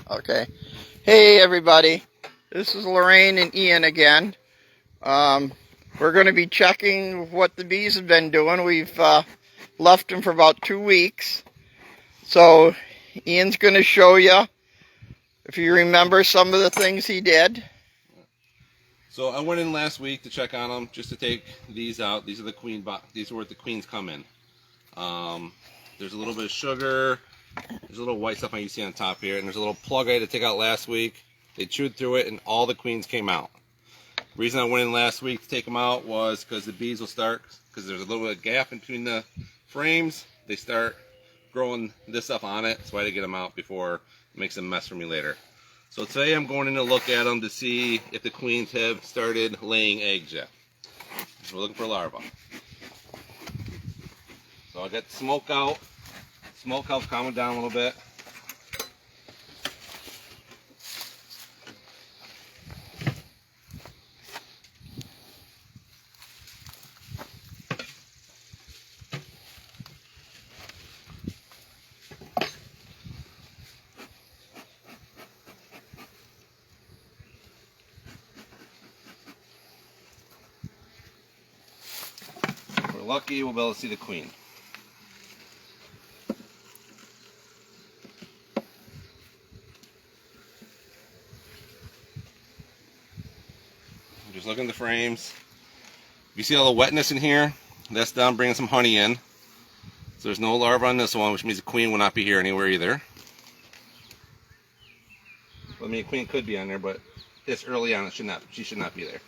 Okay. Hey everybody, this is Lorraine and Ian again. We're going to be checking what the bees have been doing. We've left them for about 2 weeks. So Ian's going to show you, if you remember, some of the things he did. So I went in last week to check on them, just to take these out. These are the queen these are where the queens come in. There's a little bit of sugar. There's a little white stuff you see on top here, and there's a little plug I had to take out last week. They chewed through it, and all the queens came out. The reason I went in last week to take them out was because the bees will start, because there's a little bit of gap in between the frames, they start growing this stuff on it, so I had to get them out before it makes a mess for me later. So today I'm going in to look at them to see if the queens have started laying eggs yet. We're looking for larvae. So I got the smoke out. Smoke helps calm it down a little bit. If we're lucky, we'll be able to see the queen. Just look in the frames. You see all the wetness in here? That's done bringing some honey in. So there's no larva on this one, which means the queen will not be here anywhere either. I mean, a queen could be on there, but this early on, she should not be there.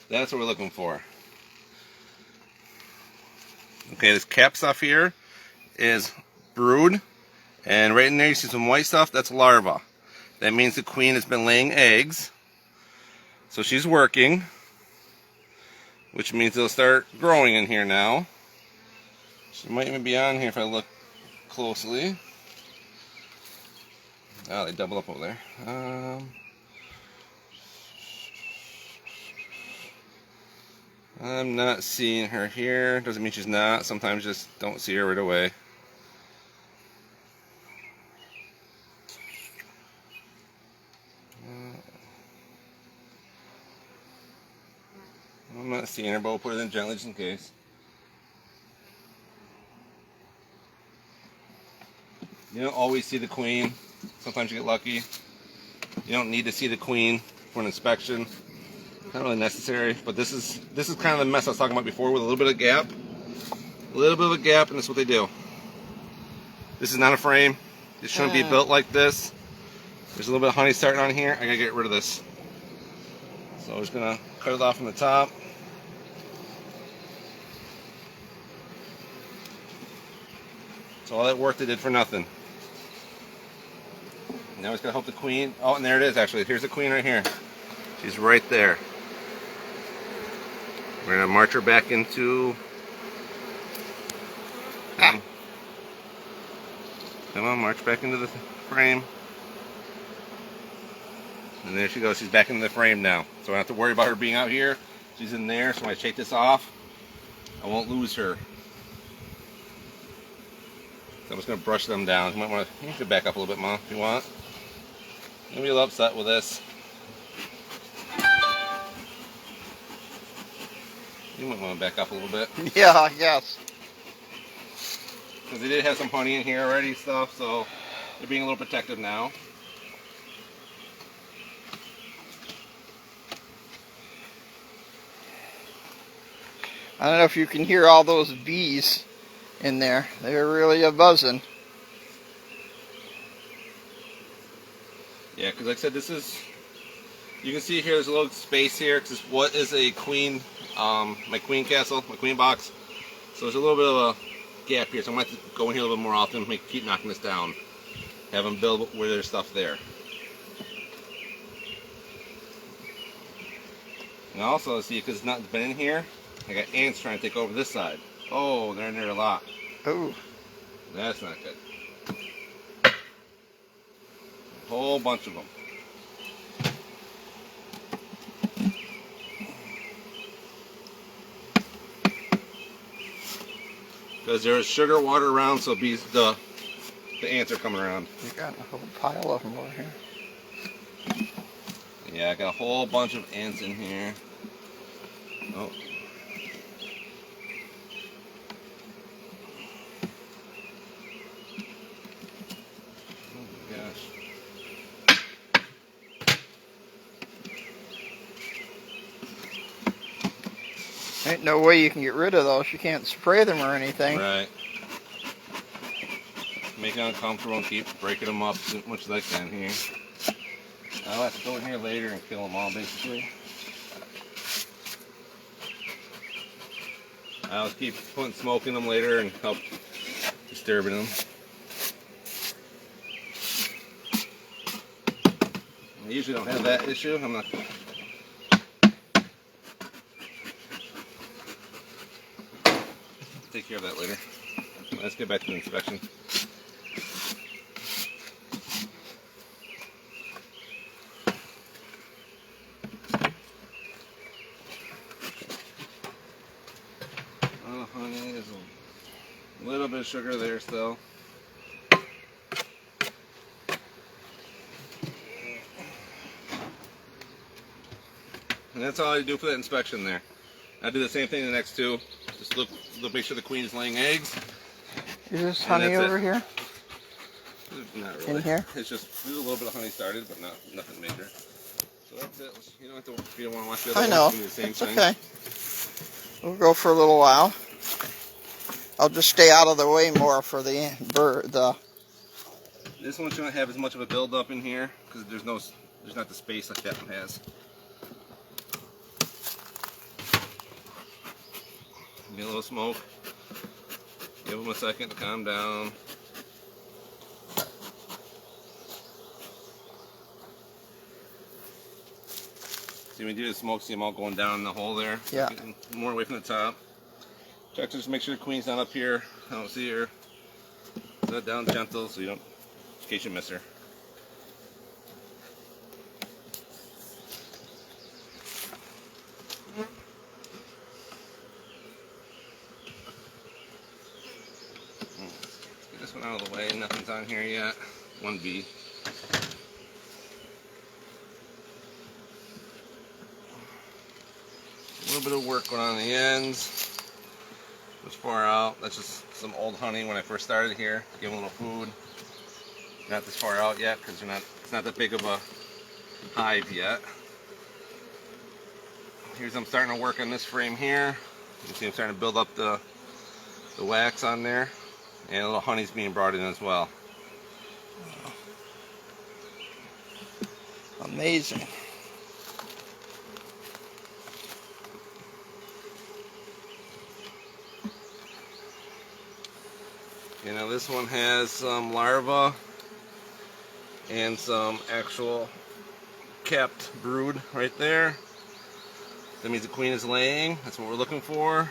That's what we're looking for. Okay, this cap stuff here is brood, and right in there you see some white stuff. That's larva. That means the queen has been laying eggs, so she's working, which means they'll start growing in here now. She might even be on here if I look closely. Oh, they double up over there. I'm not seeing her here. Doesn't mean she's not. Sometimes just don't see her right away. I'm not seeing her, but we'll put it in gently just in case. You don't always see the queen. Sometimes you get lucky. You don't need to see the queen for an inspection. Not really necessary, but this is kind of the mess I was talking about before, with a little bit of gap. A little bit of a gap, and that's what they do. This is not a frame. It shouldn't be built like this. There's a little bit of honey starting on here. I gotta get rid of this. So I'm just gonna cut it off from the top. So all that work they did for nothing. Now he's gonna help the queen. Oh, and there it is actually. Here's the queen right here. She's right there. We're gonna march her back into. Come on, march back into the frame. And there she goes. She's back into the frame now. So I don't have to worry about her being out here. She's in there. So when I shake this off, I won't lose her. So I'm just gonna brush them down. You might want to. You should back up a little bit, Mom, if you want. You'll be a little upset with this. You might want to back up a little bit. Yeah, I guess. Because they did have some honey in here already and stuff, so they're being a little protective now. I don't know if you can hear all those bees in there. They're really a buzzing. Yeah, because like I said, this is, you can see here there's a little space here, because what is a queen, my queen castle, my queen box. So there's a little bit of a gap here, so I'm going to have to go in here a little bit more often, keep knocking this down. Have them build where there's stuff there. And also, see, because it's not been in here, I got ants trying to take over this side. Oh, they're in there a lot. Oh. That's not good. A whole bunch of them. Because there's sugar water around, so bees, the ants are coming around. You got a whole pile of them over here. Yeah, I got a whole bunch of ants in here. Oh. Oh my gosh. Ain't no way you can get rid of those. You can't spray them or anything. Right. Make it uncomfortable and keep breaking them up as much as I can here. I'll have to go in here later and kill them all, basically. I'll keep putting smoke in them later and help disturbing them. I usually don't have that issue. I'm not. Take care of that later. Let's get back to the inspection. Oh, honey, there's a little bit of sugar there still. And that's all I do for that inspection there. I do the same thing in the next two. Just look, make sure the queen is laying eggs. Is this honey over here? Not really. In here? It's just there's a little bit of honey started, but nothing major. So that's it. You don't have to. If you don't want to watch the other I know. do the same It's thing. okay. We'll go for a little while. I'll just stay out of the way more for the bird. This one shouldn't have as much of a build-up in here because there's not the space like that one has. Get a little smoke. Give them a second to calm down. See, when you do the smoke, see them all going down in the hole there? Yeah. Getting more away from the top. Check to just make sure the queen's not up here. I don't see her. Set down gentle so you don't, in case you miss her. Get this one out of the way. Nothing's on here yet. One bee. A little bit of work going on the ends. As far out, that's just some old honey when I first started here. Give them a little food. Not this far out yet because it's not that big of a hive yet. Here's I'm starting to work on this frame here. You can see I'm starting to build up the wax on there, and a little honey's being brought in as well. Amazing. You know, this one has some larvae and some actual capped brood right there. That means the queen is laying. That's what we're looking for.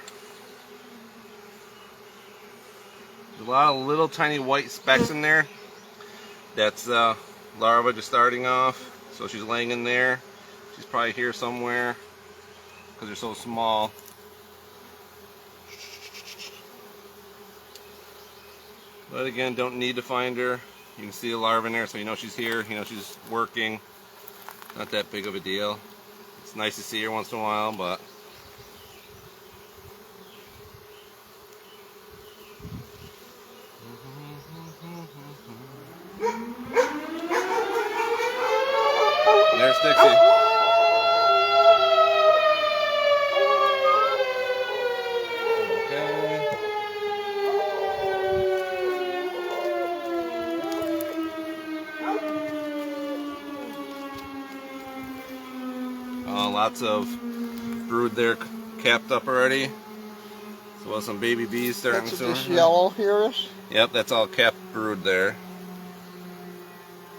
There's a lot of little tiny white specks in there. That's larva just starting off. So she's laying in there. She's probably here somewhere because they're so small. But again, don't need to find her. You can see the larva in there, so you know she's here. You know she's working. Not that big of a deal. It's nice to see her once in a while, but there's Dixie. Okay. Lots of brood there capped up already. So some baby bees starting That's soon. what this yellow here is? Yep, that's all capped brood there.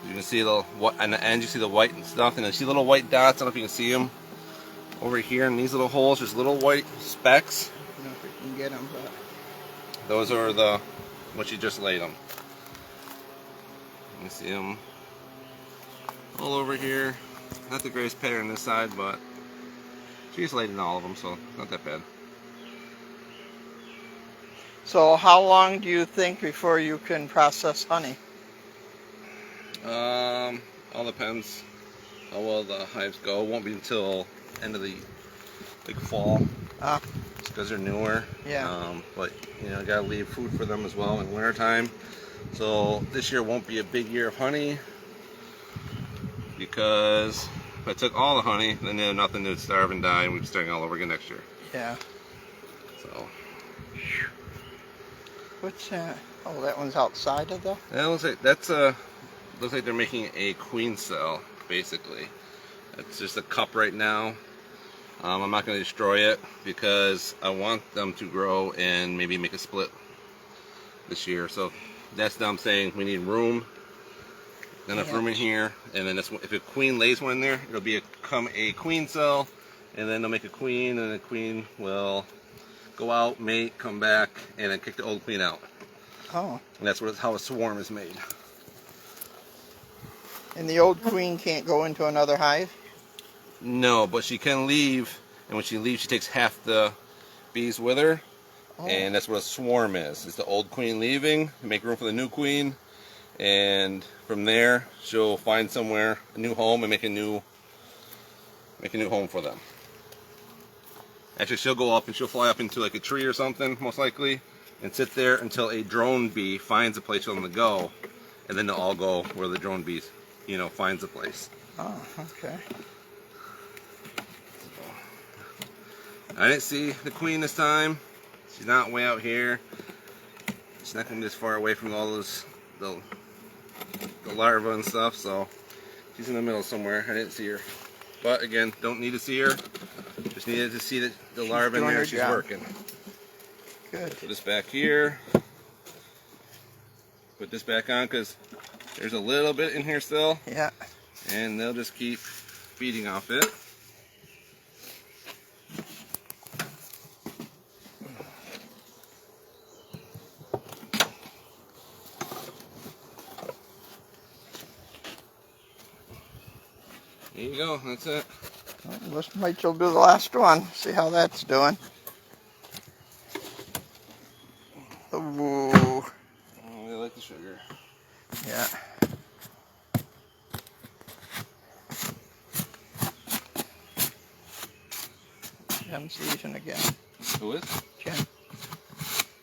You can see the what on the end. You see the white and stuff, and you see little white dots. I don't know if you can see them over here in these little holes. There's little white specks. I don't know if we can get them, but Those are the what you just laid them. You can see them all over here. Not the greatest pattern this side, but she just laid in all of them, so not that bad. So how long do you think before you can process honey? All depends how well the hives go. It won't be until end of the fall, Ah, because they're newer. yeah. But you know, gotta leave food for them as well in winter time. So this year won't be a big year of honey, because if I took all the honey, then they have nothing to starve and die, and we'd be starting all over again next year. Yeah. So What's that? Oh, that one's outside of the. that looks like they're making a queen cell basically. It's just a cup right now. I'm not going to destroy it because I want them to grow and maybe make a split this year. So that's them saying we need room, enough room in here, and then if a queen lays one in there, it'll become a queen cell, and then they'll make a queen, and the queen will go out, mate, come back, and then kick the old queen out. Oh. And that's how a swarm is made. And the old queen can't go into another hive? No, but she can leave, and when she leaves, she takes half the bees with her, and that's what a swarm is. It's the old queen leaving to make room for the new queen, and from there, she'll find somewhere, a new home, and make a new home for them. Actually, she'll go up and she'll fly up into like a tree or something, most likely, and sit there until a drone bee finds a place for them to go, and then they'll all go where the drone bee, finds a place. Oh, okay. I didn't see the queen this time. She's not way out here. She's not going to be this far away from all those the larvae and stuff, so she's in the middle somewhere. I didn't see her. But again, don't need to see her. Just needed to see the larva in there. She's working. Good. Put this back here. Put this back on because there's a little bit in here still. Yeah. And they'll just keep feeding off it. There you go, that's it. Well, this might do the last one. See how that's doing. Ooh. Oh, they like the sugar. Yeah. Jen's leaving again. Who is? Jen.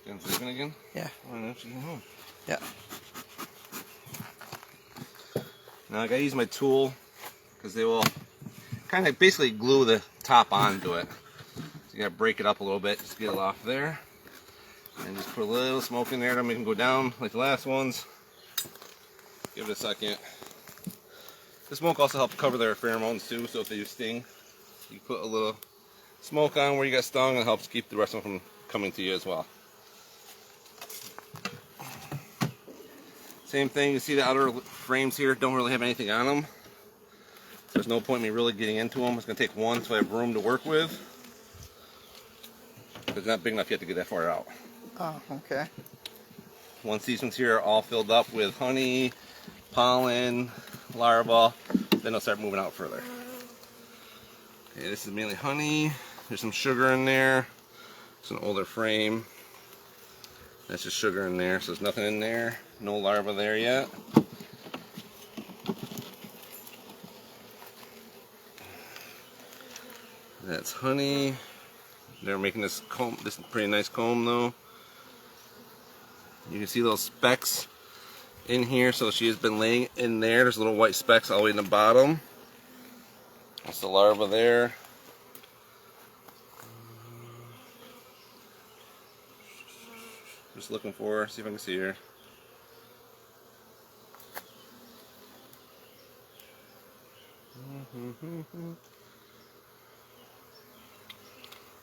Jen's leaving again? Yeah. Oh, no, she's going home. Yeah. Now I gotta use my tool because they will kind of basically glue the top onto it. So you gotta break it up a little bit, just get it off there. And just put a little smoke in there to make them go down like the last ones. Give it a second. The smoke also helps cover their pheromones too, so if they do sting, you put a little smoke on where you got stung, and it helps keep the rest of them from coming to you as well. Same thing, you see the outer frames here don't really have anything on them. So there's no point in me really getting into them. It's going to take one so I have room to work with. It's not big enough yet to get that far out. Oh, okay. Once these ones here are all filled up with honey, pollen, larvae, then they'll start moving out further. Okay, this is mainly honey. There's some sugar in there. It's an older frame. That's just sugar in there, so there's nothing in there. No larvae there yet. That's honey. They're making this comb, this pretty nice comb though. You can see those specks in here, so she has been laying in there. There's little white specks all the way in the bottom. That's the larva there. Just looking for her, see if I can see her.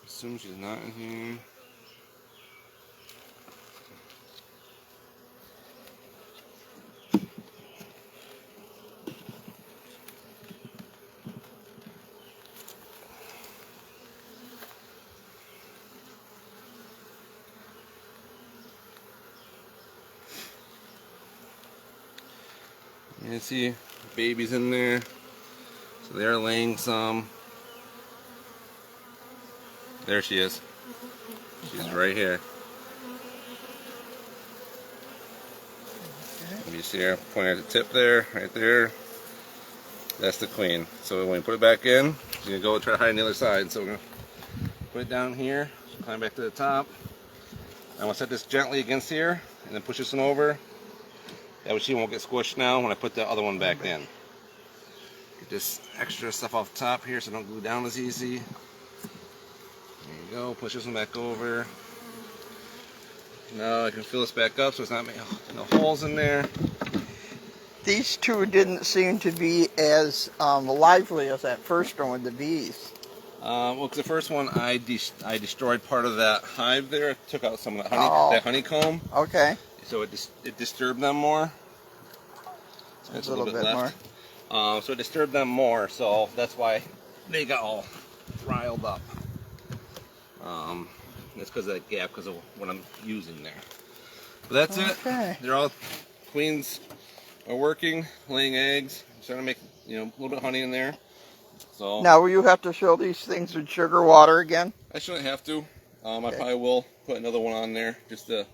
Assume she's not in here. You can see babies in there, so they're laying some. There she is. She's right here. You see her pointing at the tip there, right there. That's the queen. So when we put it back in, she's gonna go and try to hide on the other side. So we're gonna put it down here, climb back to the top. I'm gonna set this gently against here, and then push this one over. That way she won't get squished now when I put the other one back in. Get this extra stuff off the top here so it don't glue down as easy. There you go, push this one back over. Now I can fill this back up so it's not no holes in there. These two didn't seem to be as lively as that first one with the bees. Well, because the first one I destroyed part of that hive there. I took out some of that honeycomb. Okay. So it disturbed them more. So There's a little bit more. So it disturbed them more, so that's why they got all riled up. That's because of that gap, because of what I'm using there. But that's it. They're all queens are working, laying eggs. I'm starting to make a little bit of honey in there. So now will you have to fill these things with sugar water again? I shouldn't have to. I probably will put another one on there just to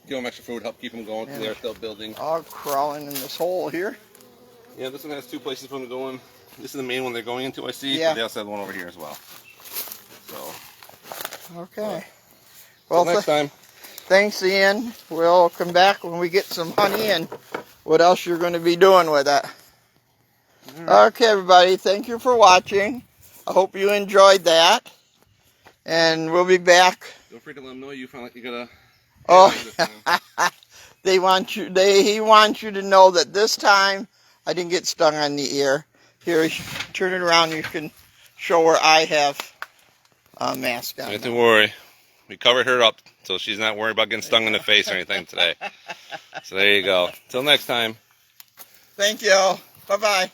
give them extra food, help keep them going because they are still building. All crawling in this hole here. Yeah, this one has two places for them to go in. This is the main one they're going into, I see. Yeah. But they also have one over here as well. So. Okay. Well, next time. Thanks, Ian. We'll come back when we get some honey and what else you're going to be doing with it. Right. Okay, everybody. Thank you for watching. I hope you enjoyed that. And we'll be back. Don't forget to let them know you found like you got a. Oh, he wants you to know that this time I didn't get stung on the ear. Here, turn it around. You can show where I have a mask on. Don't worry. We covered her up so she's not worried about getting stung in the face or anything today. So there you go. Till next time. Thank you. Bye-bye.